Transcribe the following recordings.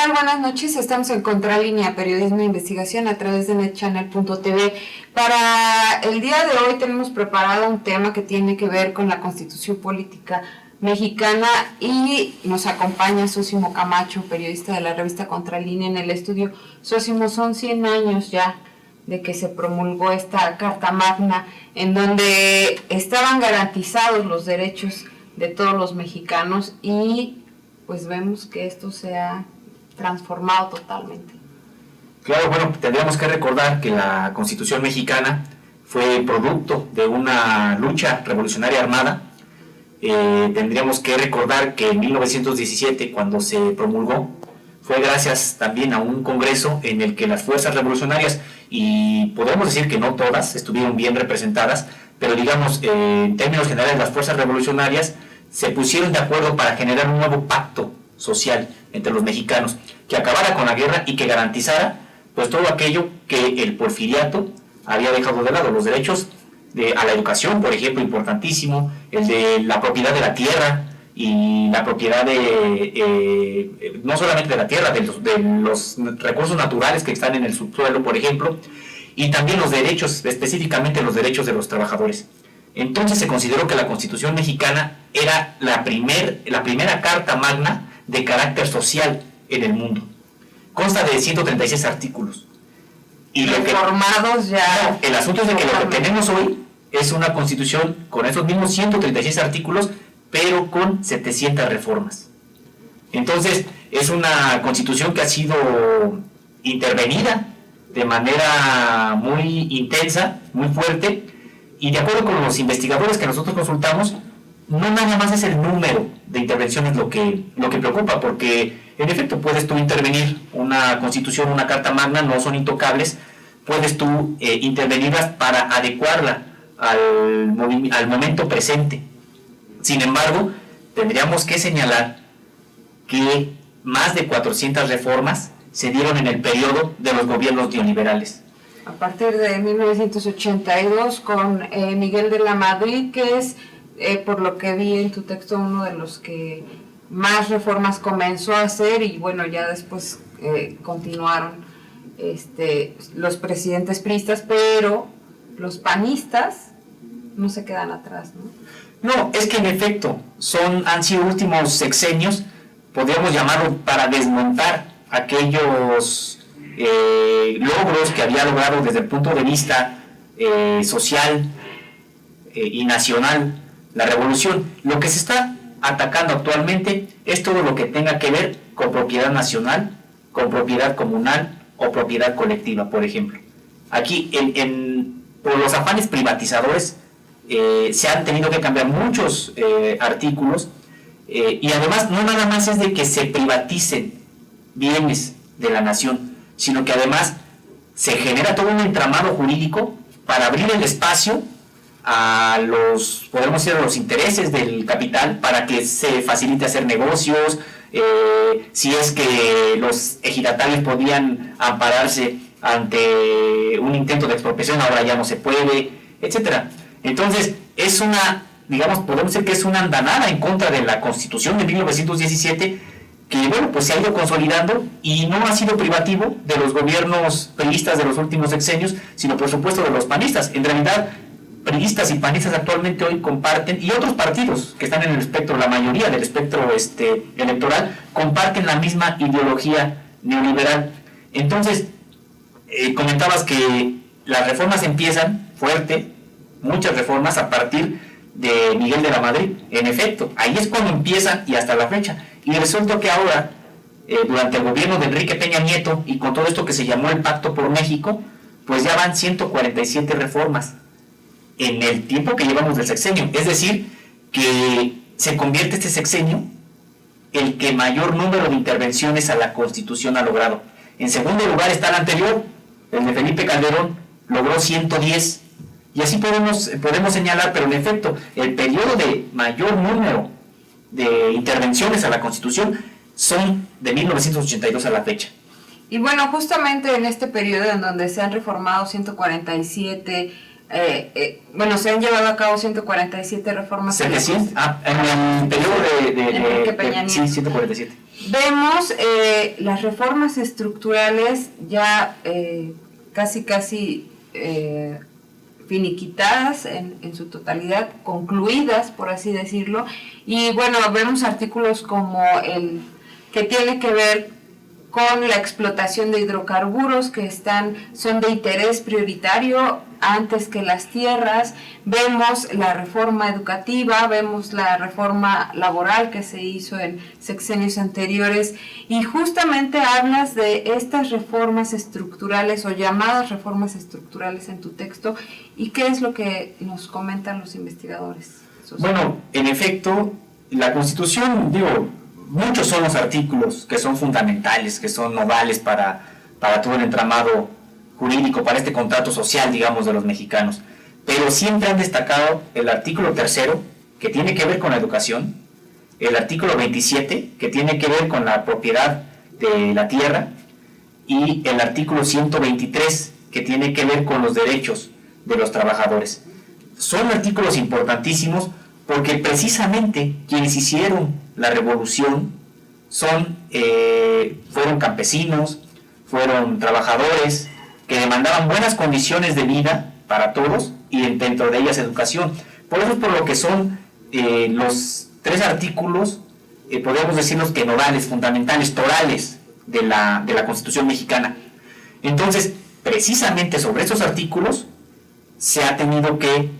tal? Buenas noches. Estamos en Contralínea, periodismo e investigación a través de netchannel.tv. Para el día de hoy tenemos preparado un tema que tiene que ver con la Constitución Política Mexicana y nos acompaña Zósimo Camacho, periodista de la revista Contralínea en el estudio. Zósimo, son 100 años ya de que se promulgó esta Carta Magna en donde estaban garantizados los derechos de todos los mexicanos y pues vemos que esto se ha transformado totalmente. Claro, bueno, tendríamos que recordar que la Constitución mexicana fue producto de una lucha revolucionaria armada. Tendríamos que recordar que en 1917, cuando se promulgó, fue gracias también a un congreso en el que las fuerzas revolucionarias, y podemos decir que no todas estuvieron bien representadas, pero digamos, en términos generales, las fuerzas revolucionarias se pusieron de acuerdo para generar un nuevo pacto social entre los mexicanos, que acabara con la guerra y que garantizara pues todo aquello que el porfiriato había dejado de lado, los derechos a la educación, por ejemplo, importantísimo, el de la propiedad de la tierra y la propiedad de, no solamente de la tierra, de los recursos naturales que están en el subsuelo, por ejemplo, y también los derechos, específicamente los derechos de los trabajadores. Entonces se consideró que la Constitución mexicana era la primera Carta Magna de carácter social en el mundo. Consta de 136 artículos. Y reformados ya. El asunto es de que lo que tenemos hoy es una Constitución con esos mismos 136 artículos, pero con 700 reformas. Entonces, es una Constitución que ha sido intervenida de manera muy intensa, muy fuerte, y de acuerdo con los investigadores que nosotros consultamos, no nada más es el número de intervenciones lo que preocupa, porque en efecto puedes tú intervenir una Constitución, una Carta Magna, no son intocables, puedes tú intervenirlas para adecuarla al momento presente. Sin embargo, tendríamos que señalar que más de 400 reformas se dieron en el periodo de los gobiernos neoliberales. A partir de 1982 con Miguel de la Madrid, que es, por lo que vi en tu texto, uno de los que más reformas comenzó a hacer, y bueno, ya después continuaron los presidentes priistas, pero los panistas no se quedan atrás, ¿no? No, es que en efecto han sido últimos sexenios, podríamos llamarlo, para desmontar aquellos logros que había logrado desde el punto de vista social y nacional la revolución. Lo que se está atacando actualmente es todo lo que tenga que ver con propiedad nacional, con propiedad comunal o propiedad colectiva, por ejemplo. Aquí, por los afanes privatizadores, se han tenido que cambiar muchos artículos, y además no nada más es de que se privaticen bienes de la nación, sino que además se genera todo un entramado jurídico para abrir el espacio a podemos decir, a los intereses del capital, para que se facilite hacer negocios, si es que los ejidatarios podían ampararse ante un intento de expropiación, ahora ya no se puede, etcétera. Entonces, podemos decir que es una andanada en contra de la Constitución de 1917, que bueno, pues se ha ido consolidando y no ha sido privativo de los gobiernos priistas de los últimos sexenios, sino por supuesto de los panistas. En realidad, priistas y panistas actualmente hoy comparten, y otros partidos que están en el espectro, la mayoría del espectro electoral, comparten la misma ideología neoliberal. Entonces, comentabas que las reformas empiezan fuerte, muchas reformas a partir de Miguel de la Madrid. En efecto, ahí es cuando empiezan y hasta la fecha. Y resulta que ahora, durante el gobierno de Enrique Peña Nieto, y con todo esto que se llamó el Pacto por México, pues ya van 147 reformas en el tiempo que llevamos del sexenio. Es decir, que se convierte este sexenio el que mayor número de intervenciones a la Constitución ha logrado. En segundo lugar está el anterior, el de Felipe Calderón, logró 110. Y así podemos señalar, pero en efecto, el periodo de mayor número de intervenciones a la Constitución son de 1982 a la fecha. Y bueno, justamente en este periodo en donde se han reformado 147 bueno, se han llevado a cabo 147 reformas. 700, en el periodo de Peña Nieto. Sí, 147. Vemos las reformas estructurales ya casi finiquitadas en su totalidad, concluidas, por así decirlo, y bueno, vemos artículos como el que tiene que ver con la explotación de hidrocarburos que son de interés prioritario antes que las tierras. Vemos la reforma educativa, vemos la reforma laboral que se hizo en sexenios anteriores, y justamente hablas de estas reformas estructurales o llamadas reformas estructurales en tu texto. ¿Y qué es lo que nos comentan los investigadores? Bueno, en efecto, la Constitución, muchos son los artículos que son fundamentales, que son nodales para todo el entramado jurídico, para este contrato social, digamos, de los mexicanos. Pero siempre han destacado el artículo 3, que tiene que ver con la educación, el artículo 27, que tiene que ver con la propiedad de la tierra, y el artículo 123, que tiene que ver con los derechos de los trabajadores. Son artículos importantísimos porque precisamente quienes hicieron la revolución fueron campesinos, fueron trabajadores que demandaban buenas condiciones de vida para todos y dentro de ellas educación. Por eso es por lo que son los 3 artículos, podríamos decirlos que nodales, fundamentales, torales de la Constitución mexicana. Entonces, precisamente sobre esos artículos se ha tenido que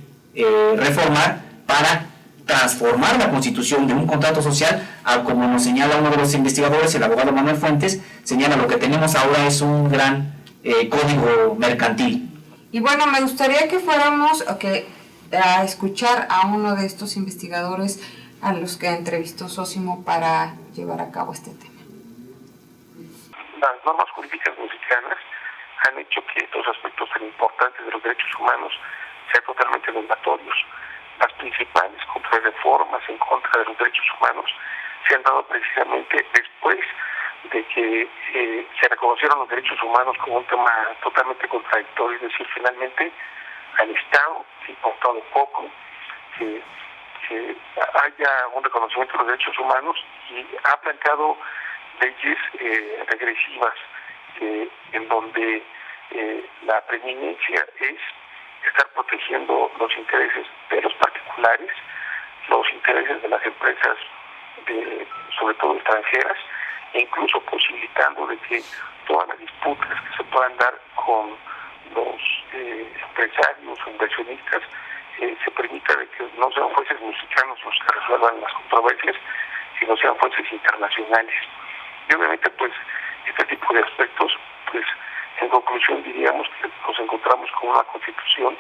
reformar para transformar la Constitución de un contrato social a, como nos señala uno de los investigadores, el abogado Manuel Fuentes, señala lo que tenemos ahora es un gran código mercantil. Y bueno, me gustaría que fuéramos a escuchar a uno de estos investigadores a los que entrevistó Sósimo para llevar a cabo este tema. Las normas jurídicas mexicanas han hecho que estos aspectos tan importantes de los derechos humanos sean totalmente mandatorios. Las principales contrarreformas en contra de los derechos humanos se han dado precisamente después de que se reconocieron los derechos humanos como un tema totalmente contradictorio, es decir, finalmente al Estado le importado poco que haya un reconocimiento de los derechos humanos y ha planteado leyes regresivas en donde la preeminencia es estar protegiendo los intereses de los particulares, los intereses de las empresas, sobre todo extranjeras, e incluso posibilitando de que todas las disputas que se puedan dar con los empresarios o inversionistas se permita de que no sean jueces mexicanos los que resuelvan las controversias, sino sean jueces internacionales. Y obviamente pues este tipo de aspectos, pues en conclusión diríamos que nos encontramos con una constitución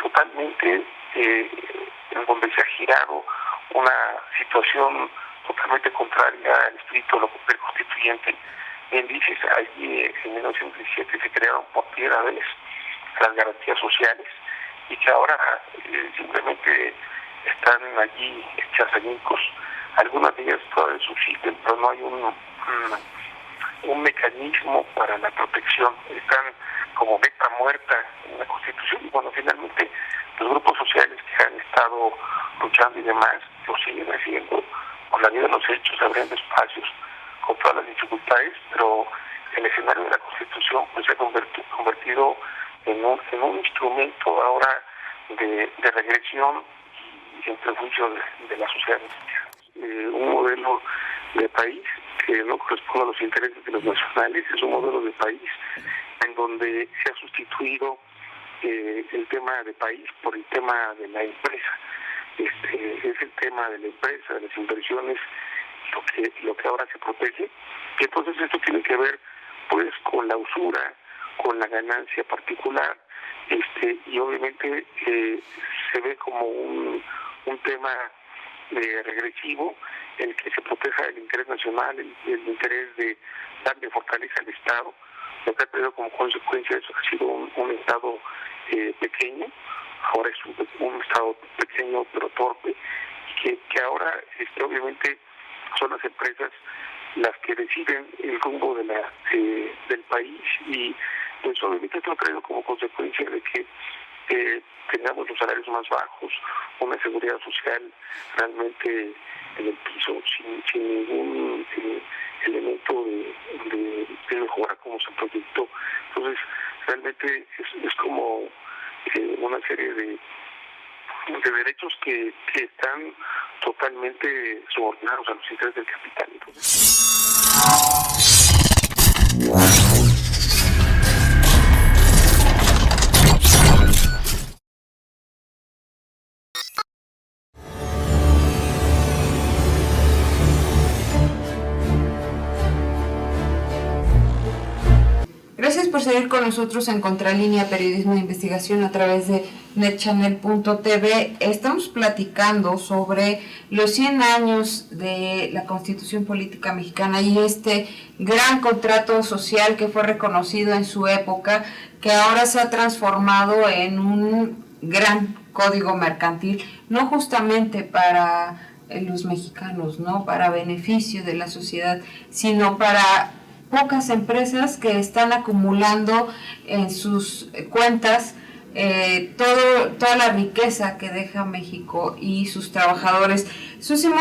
totalmente en donde se ha girado una situación totalmente contraria al espíritu del constituyente. Bien dices, allí en 1917 se crearon por primera vez las garantías sociales y que ahora simplemente están allí hechas añicos. Algunas de ellas todavía subsisten, pero no hay un mecanismo para la protección. Están como meta muerta en la Constitución y bueno, finalmente los grupos sociales que han estado luchando y demás lo siguen haciendo por la vía de los hechos, abriendo espacios con todas las dificultades, pero el escenario de la Constitución pues se ha convertido en un instrumento ahora de regresión y en perjuicio de la sociedad mexicana. Un modelo de país que no corresponde a los intereses de los nacionales, es un modelo de país en donde se ha sustituido el tema de país por el tema de la empresa. Es el tema de la empresa, de las inversiones, lo que ahora se protege. Y entonces esto tiene que ver pues con la usura, con la ganancia particular, y obviamente se ve como un tema regresivo en el que se proteja el interés nacional, el interés de darle fortaleza al Estado. Lo que ha tenido como consecuencia eso ha sido un Estado pequeño, ahora es un Estado pequeño pero torpe, que ahora obviamente son las empresas las que deciden el rumbo del país y pues obviamente esto ha traído como consecuencia de que tengamos los salarios más bajos, una seguridad social realmente en el piso, sin ningún elemento de mejora como se proyectó. Entonces, realmente es como una serie de derechos que están totalmente subordinados a los intereses del capital. Gracias por seguir con nosotros en Contralínea, periodismo de investigación a través de netchannel.tv. Estamos platicando sobre los 100 años de la Constitución Política Mexicana y este gran contrato social que fue reconocido en su época, que ahora se ha transformado en un gran código mercantil, no justamente para los mexicanos, no para beneficio de la sociedad, sino para pocas empresas que están acumulando en sus cuentas toda la riqueza que deja México y sus trabajadores. Zósimo,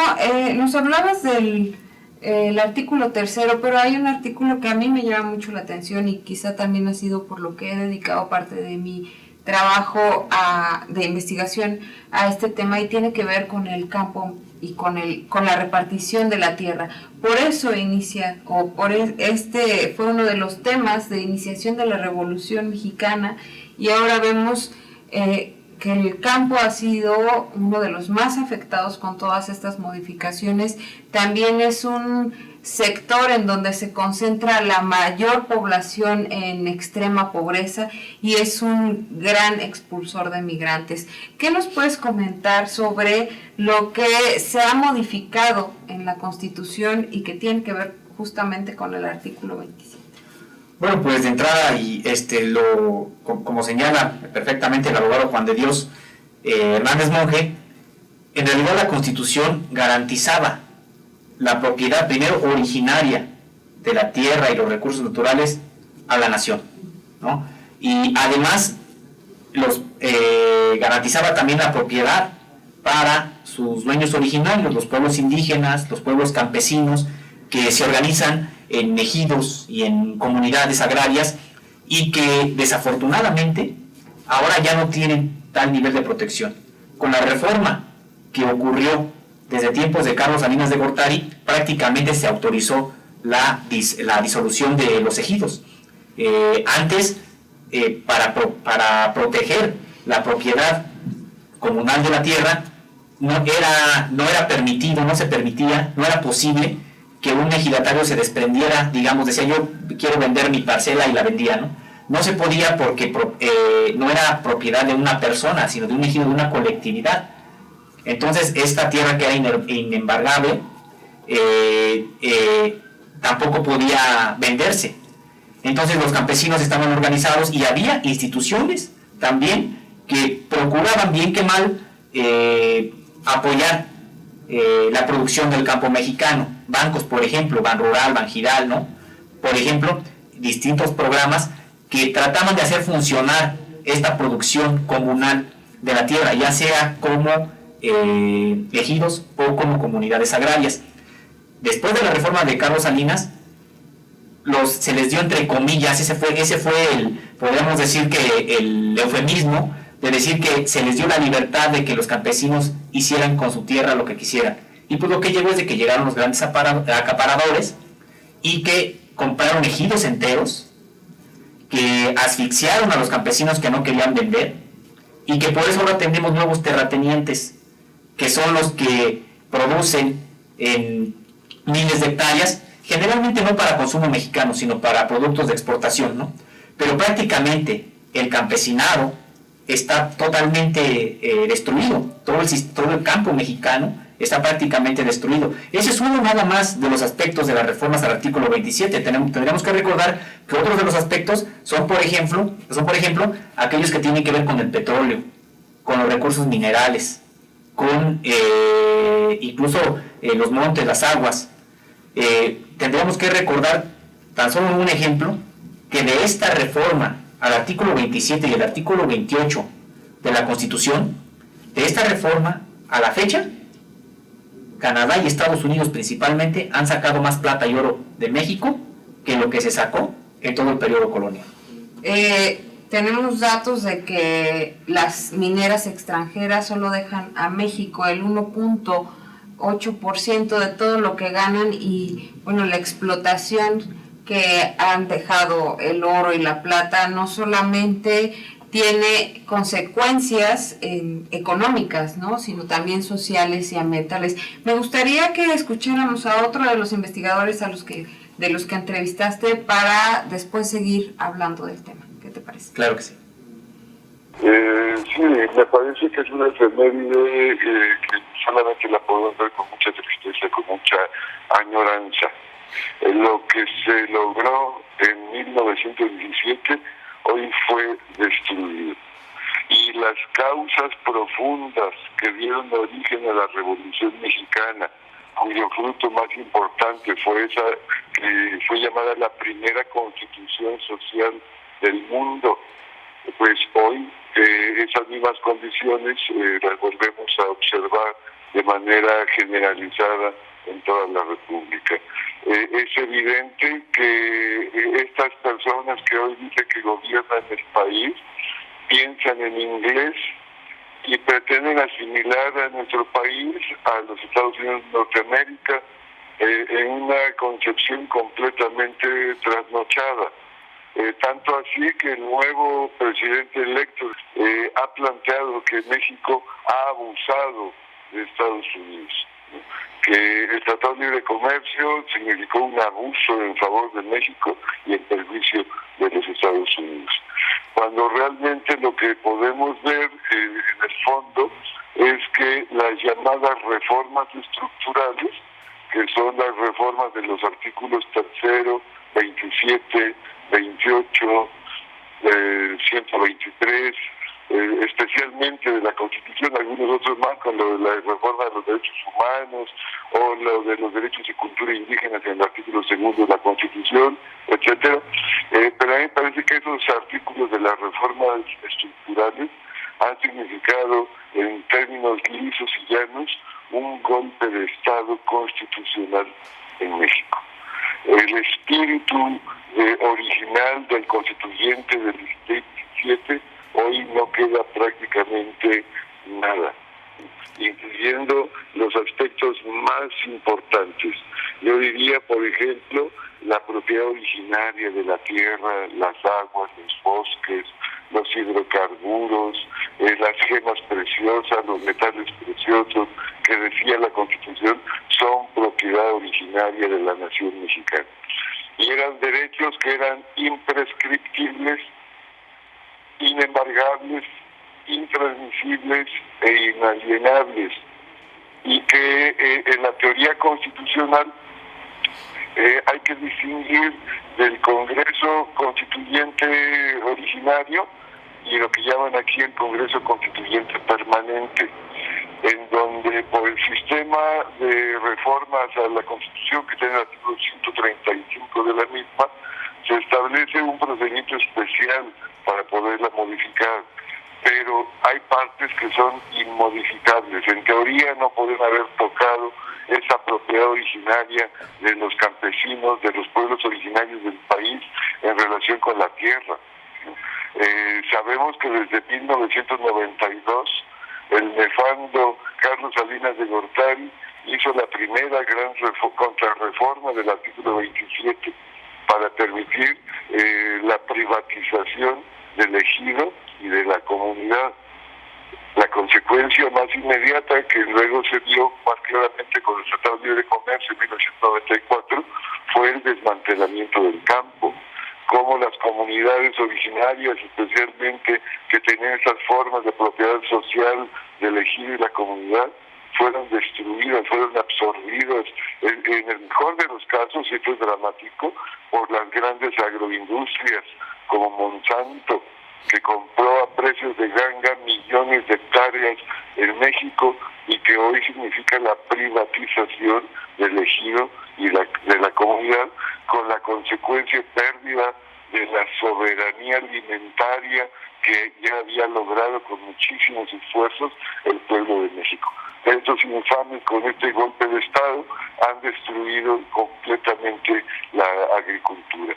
nos hablabas del el artículo 3, pero hay un artículo que a mí me llama mucho la atención y quizá también ha sido por lo que he dedicado parte de mi trabajo de investigación a este tema, y tiene que ver con el campo y con la repartición de la tierra. Por eso fue uno de los temas de iniciación de la Revolución Mexicana, y ahora vemos que el campo ha sido uno de los más afectados con todas estas modificaciones. También es un sector en donde se concentra la mayor población en extrema pobreza y es un gran expulsor de migrantes. ¿Qué nos puedes comentar sobre lo que se ha modificado en la Constitución y que tiene que ver justamente con el artículo 27? Bueno, pues de entrada, y como señala perfectamente el abogado Juan de Dios Hernández Monge, en realidad la Constitución garantizaba la propiedad primero originaria de la tierra y los recursos naturales a la nación, ¿no? Y además garantizaba también la propiedad para sus dueños originarios, los pueblos indígenas, los pueblos campesinos, que se organizan en ejidos y en comunidades agrarias y que desafortunadamente ahora ya no tienen tal nivel de protección. Con la reforma que ocurrió desde tiempos de Carlos Salinas de Gortari, prácticamente se autorizó la disolución de los ejidos. Antes, para proteger la propiedad comunal de la tierra, no era permitido, no se permitía, no era posible que un ejidatario se desprendiera, digamos, decía yo quiero vender mi parcela y la vendía, ¿no? No se podía porque no era propiedad de una persona, sino de un ejido, de una colectividad. Entonces, esta tierra que era inembargable tampoco podía venderse. Entonces, los campesinos estaban organizados y había instituciones también que procuraban bien que mal apoyar la producción del campo mexicano. Bancos, por ejemplo, Banrural, Banjiral, ¿no? Por ejemplo, distintos programas que trataban de hacer funcionar esta producción comunal de la tierra, ya sea como ejidos o como comunidades agrarias. Después de la reforma de Carlos Salinas, se les dio entre comillas, ese fue podríamos decir que el eufemismo de decir que se les dio la libertad de que los campesinos hicieran con su tierra lo que quisieran. Y pues lo que llegó es de que llegaron los grandes acaparadores y que compraron ejidos enteros, que asfixiaron a los campesinos que no querían vender, y que por eso ahora tenemos nuevos terratenientes, que son los que producen en miles de hectáreas, generalmente no para consumo mexicano, sino para productos de exportación, ¿no? Pero prácticamente el campesinado está totalmente destruido, todo el campo mexicano está prácticamente destruido. Ese es uno nada más de los aspectos de las reformas al artículo 27. Tendríamos que recordar que otros de los aspectos son, por ejemplo, aquellos que tienen que ver con el petróleo, con los recursos minerales, con incluso los montes, las aguas. Tendríamos que recordar, tan solo un ejemplo, que de esta reforma al artículo 27 y el artículo 28 de la Constitución, de esta reforma a la fecha, Canadá y Estados Unidos principalmente han sacado más plata y oro de México que lo que se sacó en todo el periodo colonial. Tenemos datos de que las mineras extranjeras solo dejan a México el 1.8% de todo lo que ganan, y bueno, la explotación que han dejado el oro y la plata no solamente tiene consecuencias económicas, ¿no?, sino también sociales y ambientales. Me gustaría que escucháramos a otro de los investigadores de los que entrevistaste para después seguir hablando del tema. ¿Qué te parece? Claro que sí. Sí, me parece que es una efeméride que solamente la podemos ver con mucha tristeza, con mucha añoranza. Lo que se logró en 1917 hoy fue destruido. Y las causas profundas que dieron origen a la Revolución Mexicana, cuyo fruto más importante fue esa que fue llamada la primera constitución social del mundo, pues hoy esas mismas condiciones las volvemos a observar de manera generalizada en toda la República. Es evidente que estas personas que hoy dicen que gobiernan el país piensan en inglés y pretenden asimilar a nuestro país, a los Estados Unidos de Norteamérica, en una concepción completamente trasnochada. Tanto así que el nuevo presidente electo ha planteado que México ha abusado de Estados Unidos, ¿no?, que el Tratado de Libre Comercio significó un abuso en favor de México y en perjuicio de los Estados Unidos. Cuando realmente lo que podemos ver en el fondo es que las llamadas reformas estructurales, que son las reformas de los artículos 3, 27, 28, 123, especialmente de la Constitución, algunos otros más, con lo de la reforma de los derechos humanos o lo de los derechos y cultura indígenas en el artículo 2 de la Constitución, etcétera. Pero a mí me parece que esos artículos de las reformas estructurales han significado, en términos lisos y llanos, un golpe de Estado constitucional en México. El espíritu original del constituyente del 17 hoy no queda prácticamente nada, incluyendo los aspectos más importantes. Yo diría, por ejemplo, la propiedad originaria de la tierra, las aguas, los bosques, los hidrocarburos, las gemas preciosas, los metales preciosos, que decía la Constitución, son propiedad originaria de la nación mexicana. Y eran derechos que eran imprescriptibles, inembargables, intransmisibles e inalienables, y que en la teoría constitucional hay que distinguir del Congreso Constituyente originario y lo que llaman aquí el Congreso Constituyente permanente, en donde por el sistema de reformas a la Constitución, que tiene el artículo 135 de la misma, se establece un procedimiento especial para poderla modificar, pero hay partes que son inmodificables. En teoría no pueden haber tocado esa propiedad originaria de los campesinos, de los pueblos originarios del país en relación con la tierra. Sabemos que desde 1992 el nefando Carlos Salinas de Gortari hizo la primera gran contrarreforma del artículo 27 para permitir la privatización del ejido y de la comunidad. La consecuencia más inmediata, que luego se dio más claramente con el Tratado de Libre Comercio en 1994, fue el desmantelamiento del campo. Cómo las comunidades originarias, especialmente que tenían esas formas de propiedad social del ejido y la comunidad, fueron destruidas, fueron absorbidas, en el mejor de los casos, y esto es dramático, por las grandes agroindustrias como Monsanto, que compró a precios de ganga millones de hectáreas en México y que hoy significa la privatización del ejido y de la comunidad, con la consecuencia pérdida de la soberanía alimentaria que ya había logrado con muchísimos esfuerzos el pueblo de México. Estos infames con este golpe de Estado han destruido completamente la agricultura.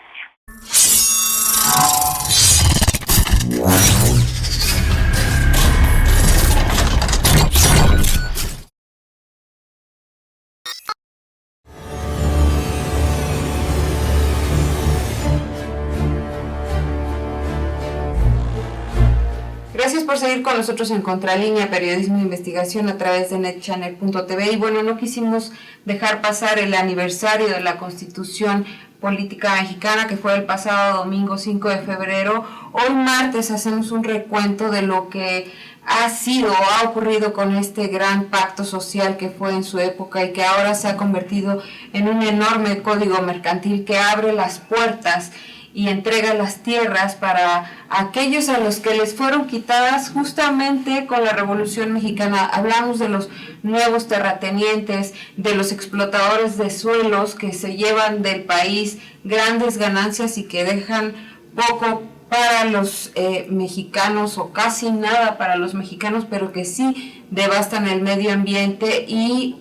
Gracias por seguir con nosotros en Contralínea, periodismo de investigación a través de netchannel.tv. Y bueno, no quisimos dejar pasar el aniversario de la Constitución Política Mexicana, que fue el pasado domingo 5 de febrero. Hoy martes hacemos un recuento de lo que ha sido o ha ocurrido con este gran pacto social que fue en su época y que ahora se ha convertido en un enorme código mercantil que abre las puertas y entrega las tierras para aquellos a los que les fueron quitadas justamente con la Revolución Mexicana. Hablamos de los nuevos terratenientes, de los explotadores de suelos que se llevan del país grandes ganancias y que dejan poco para los mexicanos o casi nada para los mexicanos, pero que sí devastan el medio ambiente y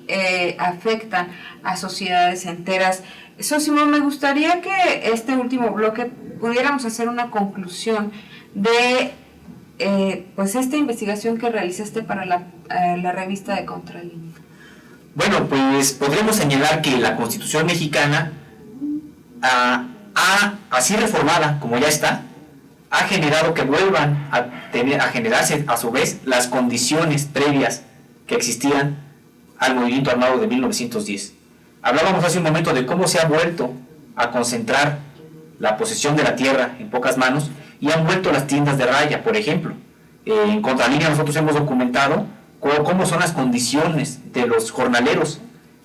afectan a sociedades enteras. Sosimo, me gustaría que este último bloque pudiéramos hacer una conclusión de pues esta investigación que realizaste para la revista de Contralínea. Bueno, pues podríamos señalar que la Constitución mexicana, así reformada como ya está, ha generado que vuelvan a generarse a su vez las condiciones previas que existían al movimiento armado de 1910. Hablábamos hace un momento de cómo se ha vuelto a concentrar la posesión de la tierra en pocas manos y han vuelto las tiendas de raya, por ejemplo. En Contralínea nosotros hemos documentado cómo son las condiciones de los jornaleros,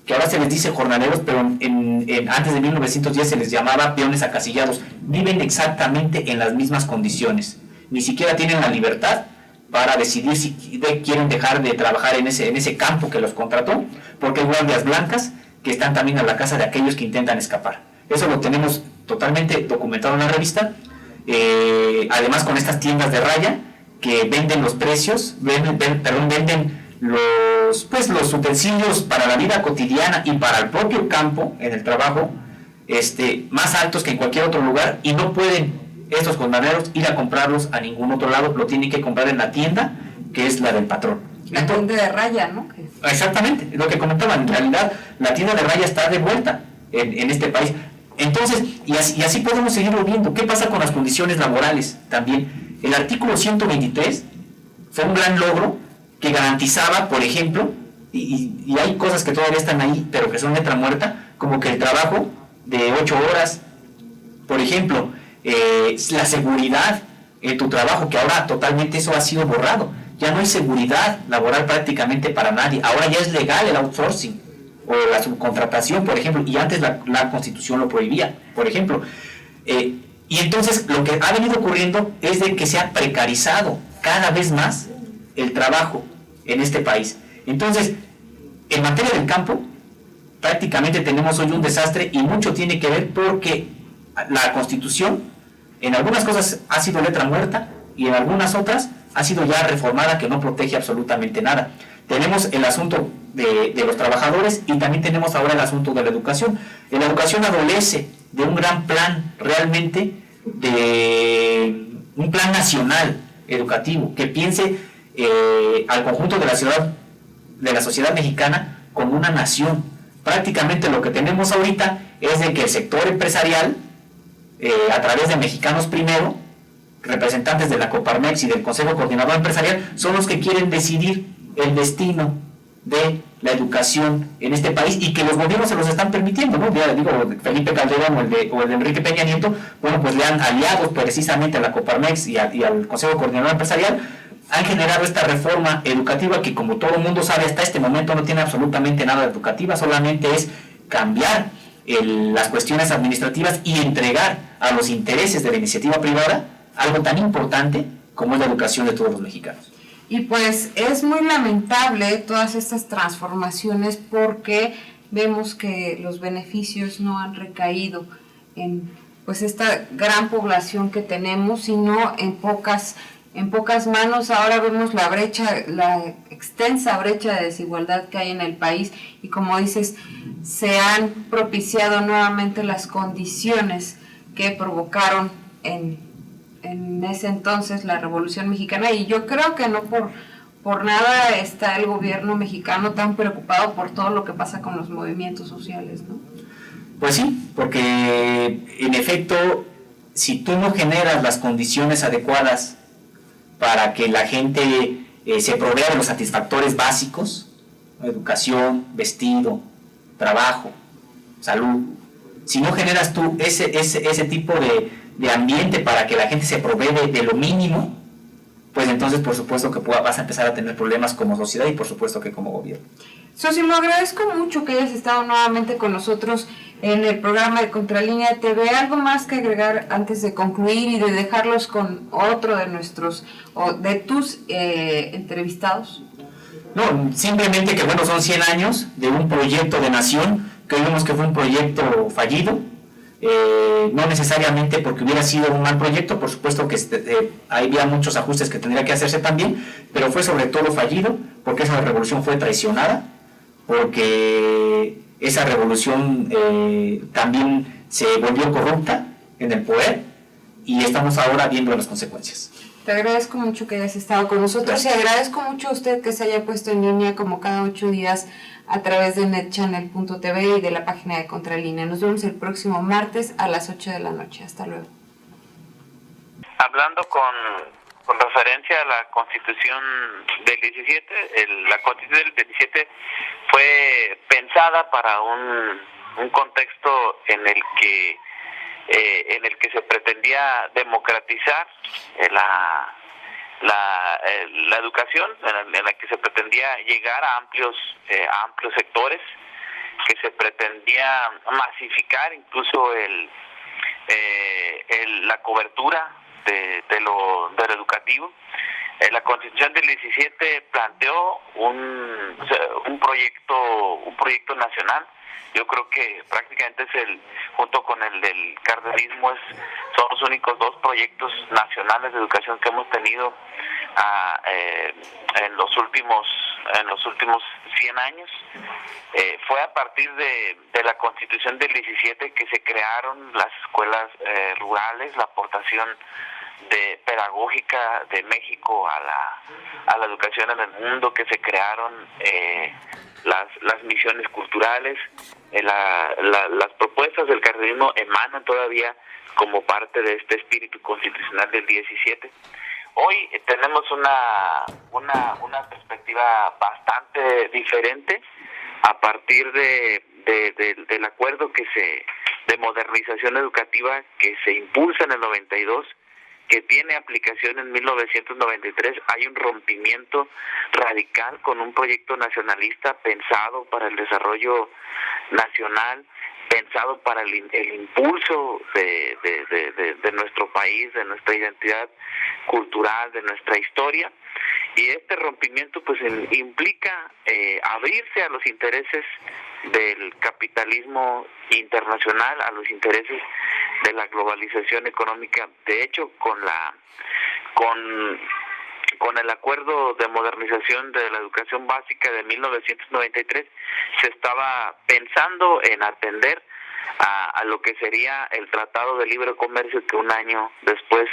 que ahora se les dice jornaleros, pero antes de 1910 se les llamaba peones acasillados. Viven exactamente en las mismas condiciones. Ni siquiera tienen la libertad para decidir si quieren dejar de trabajar en ese campo que los contrató, porque hay guardias blancas que están también a la casa de aquellos que intentan escapar. Eso lo tenemos totalmente documentado en la revista. Además, con estas tiendas de raya que venden los precios, venden los utensilios para la vida cotidiana y para el propio campo, en el trabajo, más altos que en cualquier otro lugar, y no pueden estos jornaleros ir a comprarlos a ningún otro lado, lo tienen que comprar en la tienda, que es la del patrón. La tienda de raya, ¿no? Exactamente, lo que comentaban, en realidad la tienda de raya está de vuelta en este país. Entonces, y así podemos seguirlo viendo. ¿Qué pasa con las condiciones laborales también? El artículo 123 fue un gran logro que garantizaba, por ejemplo, y hay cosas que todavía están ahí, pero que son letra muerta, como que el trabajo de 8 horas, por ejemplo, la seguridad en tu trabajo, que ahora totalmente eso ha sido borrado. Ya no hay seguridad laboral prácticamente para nadie. Ahora ya es legal el outsourcing o la subcontratación, por ejemplo, y antes la Constitución lo prohibía, por ejemplo. Y entonces lo que ha venido ocurriendo es de que se ha precarizado cada vez más el trabajo en este país. Entonces, en materia del campo, prácticamente tenemos hoy un desastre y mucho tiene que ver porque la Constitución en algunas cosas ha sido letra muerta y en algunas otras ha sido ya reformada, que no protege absolutamente nada. Tenemos el asunto de los trabajadores y también tenemos ahora el asunto de la educación. La educación adolece de un gran plan, realmente, de un plan nacional educativo que piense al conjunto de la sociedad mexicana como una nación. Prácticamente lo que tenemos ahorita es de que el sector empresarial, a través de Mexicanos Primero, representantes de la Coparmex y del Consejo Coordinador Empresarial, son los que quieren decidir el destino de la educación en este país y que los gobiernos se los están permitiendo, ¿no? Ya digo, Felipe Calderón o el de Enrique Peña Nieto, bueno, pues le han aliado precisamente a la Coparmex y al Consejo Coordinador Empresarial, han generado esta reforma educativa que, como todo el mundo sabe, hasta este momento no tiene absolutamente nada de educativa, solamente es cambiar las cuestiones administrativas y entregar a los intereses de la iniciativa privada algo tan importante como es la educación de todos los mexicanos. Y pues es muy lamentable todas estas transformaciones porque vemos que los beneficios no han recaído en pues esta gran población que tenemos, sino en pocas manos. Ahora vemos la extensa brecha de desigualdad que hay en el país, y como dices, se han propiciado nuevamente las condiciones que provocaron en ese entonces la Revolución Mexicana, y yo creo que no por nada está el gobierno mexicano tan preocupado por todo lo que pasa con los movimientos sociales, ¿no? Pues sí, porque en efecto, si tú no generas las condiciones adecuadas para que la gente se provea de los satisfactores básicos, educación, vestido, trabajo, salud, si no generas tú ese tipo de ambiente para que la gente se provee de lo mínimo, pues entonces por supuesto que vas a empezar a tener problemas como sociedad y por supuesto que como gobierno. Sosimo, agradezco mucho que hayas estado nuevamente con nosotros en el programa de Contralínea TV. ¿Algo más que agregar antes de concluir y de dejarlos con otro de tus entrevistados? No, simplemente que bueno, son 100 años de un proyecto de nación que vimos que fue un proyecto fallido, no necesariamente porque hubiera sido un mal proyecto, por supuesto que había muchos ajustes que tendría que hacerse también, pero fue sobre todo fallido porque esa revolución fue traicionada, porque esa revolución también se volvió corrupta en el poder y estamos ahora viendo las consecuencias. Te agradezco mucho que hayas estado con nosotros. Gracias. Y agradezco mucho a usted que se haya puesto en línea como cada 8 días a través de netchannel.tv y de la página de Contralínea. Nos vemos el próximo martes a las 8 de la noche. Hasta luego. Hablando con referencia a la Constitución del 17, la Constitución del 17 fue pensada para un contexto en el que se pretendía democratizar la educación, en la que se pretendía llegar a amplios sectores, que se pretendía masificar incluso la cobertura de lo educativo. La Constitución del 17 planteó un proyecto nacional. Yo creo que prácticamente junto con el del cardenismo, son los únicos 2 proyectos nacionales de educación que hemos tenido en los últimos 100 años. Fue a partir de la Constitución del 17 que se crearon las escuelas rurales, la aportación pedagógica de México a la educación en el mundo, que se crearon las misiones culturales. Las propuestas del cardenismo emanan todavía como parte de este espíritu constitucional del 17. Hoy tenemos una perspectiva bastante diferente a partir del acuerdo de modernización educativa que se impulsa en el 92, que tiene aplicación en 1993. Hay un rompimiento radical con un proyecto nacionalista pensado para el desarrollo nacional, pensado para el impulso de nuestro país, de nuestra identidad cultural, de nuestra historia. Y este rompimiento pues implica abrirse a los intereses del capitalismo internacional, a los intereses de la globalización económica. De hecho, con el acuerdo de modernización de la educación básica de 1993 se estaba pensando en atender a lo que sería el Tratado de Libre Comercio, que un año después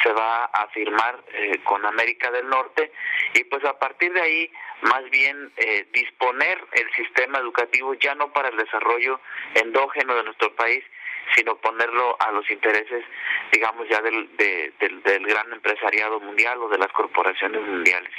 se va a firmar con América del Norte, y pues a partir de ahí más bien disponer el sistema educativo ya no para el desarrollo endógeno de nuestro país, sino ponerlo a los intereses, digamos, ya del gran empresariado mundial o de las corporaciones mundiales.